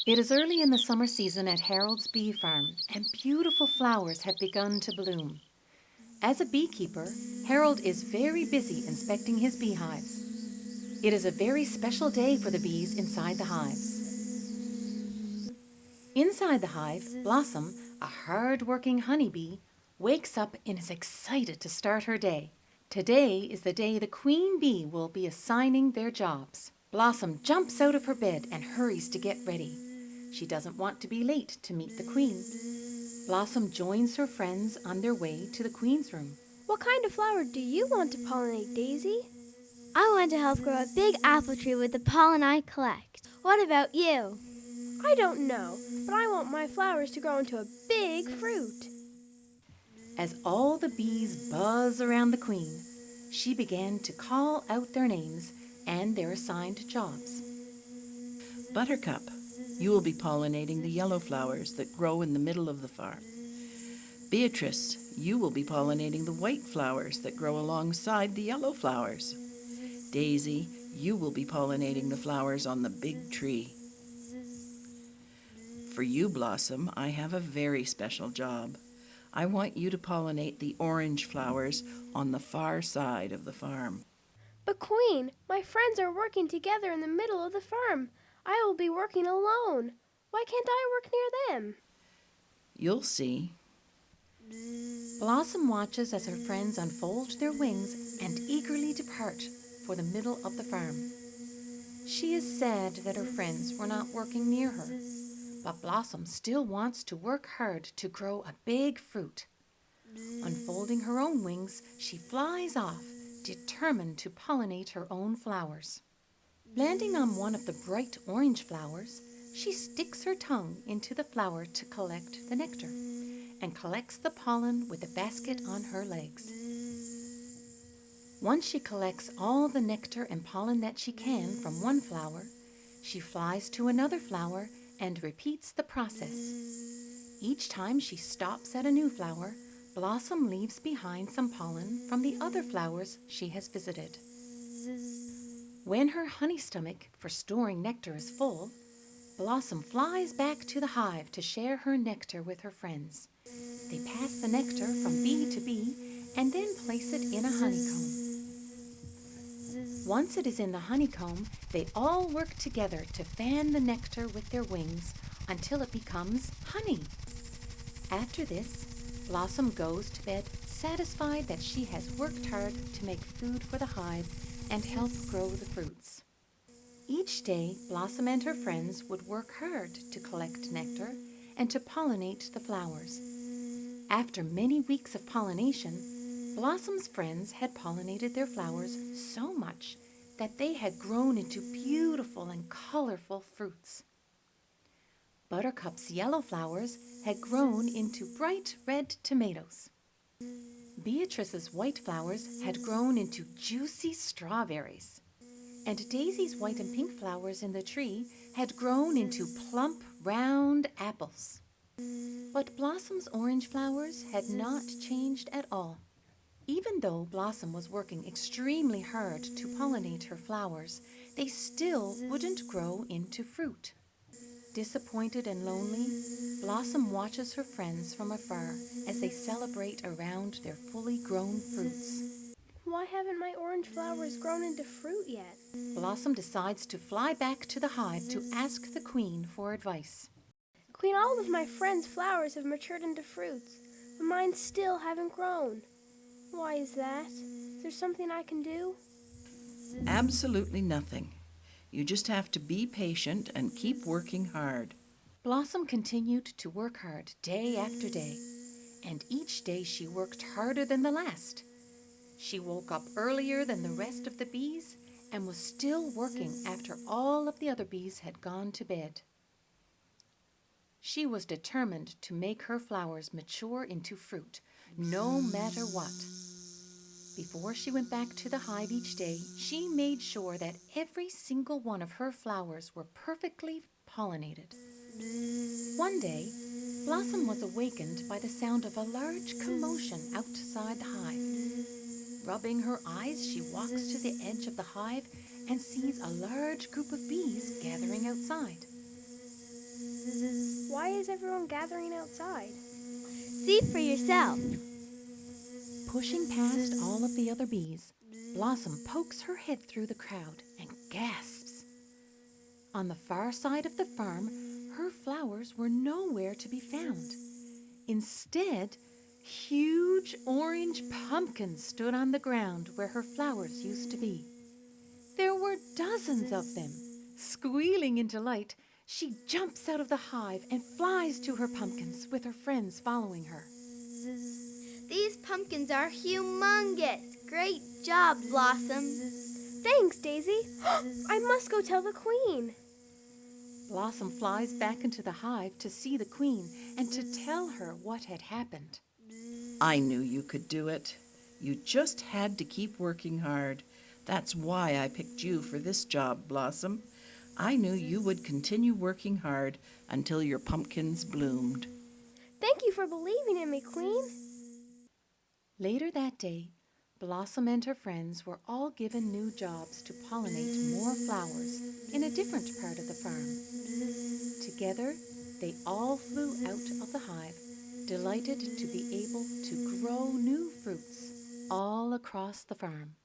It is early in the summer season at Harold's bee farm, and beautiful flowers have begun to bloom. As a beekeeper, Harold is very busy inspecting his beehives. It is a very special day for the bees inside the hives. Inside the hive, Blossom, a hard-working honeybee, wakes up and is excited to start her day. Today is the day the queen bee will be assigning their jobs. Blossom jumps out of her bed and hurries to get ready. She doesn't want to be late to meet the queen. Blossom joins her friends on their way to the queen's room. What kind of flower do you want to pollinate, Daisy? I want to help grow a big apple tree with the pollen I collect. What about you? I don't know, but I want my flowers to grow into a big fruit. As all the bees buzz around the queen, she began to call out their names and their assigned jobs. Buttercup, you will be pollinating the yellow flowers that grow in the middle of the farm. Beatrice, you will be pollinating the white flowers that grow alongside the yellow flowers. Daisy, you will be pollinating the flowers on the big tree. For you, Blossom, I have a very special job. I want you to pollinate the orange flowers on the far side of the farm. But Queen, my friends are working together in the middle of the farm. I will be working alone. Why can't I work near them? You'll see. Blossom watches as her friends unfold their wings and eagerly depart for the middle of the farm. She is sad that her friends were not working near her, but Blossom still wants to work hard to grow a big fruit. Unfolding her own wings, she flies off, determined to pollinate her own flowers. Landing on one of the bright orange flowers, she sticks her tongue into the flower to collect the nectar, and collects the pollen with a basket on her legs. Once she collects all the nectar and pollen that she can from one flower, she flies to another flower and repeats the process. Each time she stops at a new flower, Blossom leaves behind some pollen from the other flowers she has visited. When her honey stomach for storing nectar is full, Blossom flies back to the hive to share her nectar with her friends. They pass the nectar from bee to bee and then place it in a honeycomb. Once it is in the honeycomb, they all work together to fan the nectar with their wings until it becomes honey. After this, Blossom goes to bed satisfied that she has worked hard to make food for the hive and help grow the fruits. Each day, Blossom and her friends would work hard to collect nectar and to pollinate the flowers. After many weeks of pollination, Blossom's friends had pollinated their flowers so much that they had grown into beautiful and colorful fruits. Buttercup's yellow flowers had grown into bright red tomatoes. Beatrice's white flowers had grown into juicy strawberries. And Daisy's white and pink flowers in the tree had grown into plump, round apples. But Blossom's orange flowers had not changed at all. Even though Blossom was working extremely hard to pollinate her flowers, they still wouldn't grow into fruit. Disappointed and lonely, Blossom watches her friends from afar as they celebrate around their fully grown fruits. Why haven't my orange flowers grown into fruit yet? Blossom decides to fly back to the hive to ask the queen for advice. Queen, all of my friends' flowers have matured into fruits, but mine still haven't grown. Why is that? Is there something I can do? Absolutely nothing. You just have to be patient and keep working hard. Blossom continued to work hard day after day, and each day she worked harder than the last. She woke up earlier than the rest of the bees and was still working after all of the other bees had gone to bed. She was determined to make her flowers mature into fruit, no matter what. Before she went back to the hive each day, she made sure that every single one of her flowers were perfectly pollinated. One day, Blossom was awakened by the sound of a large commotion outside the hive. Rubbing her eyes, she walks to the edge of the hive and sees a large group of bees gathering outside. Why is everyone gathering outside? See for yourself. Pushing past all of the other bees, Blossom pokes her head through the crowd and gasps. On the far side of the farm, her flowers were nowhere to be found. Instead, huge orange pumpkins stood on the ground where her flowers used to be. There were dozens of them. Squealing in delight, she jumps out of the hive and flies to her pumpkins with her friends following her. These pumpkins are humongous. Great job, Blossom. Thanks, Daisy. I must go tell the queen. Blossom flies back into the hive to see the queen and to tell her what had happened. I knew you could do it. You just had to keep working hard. That's why I picked you for this job, Blossom. I knew you would continue working hard until your pumpkins bloomed. Thank you for believing in me, Queen. Later that day, Blossom and her friends were all given new jobs to pollinate more flowers in a different part of the farm. Together, they all flew out of the hive, delighted to be able to grow new fruits all across the farm.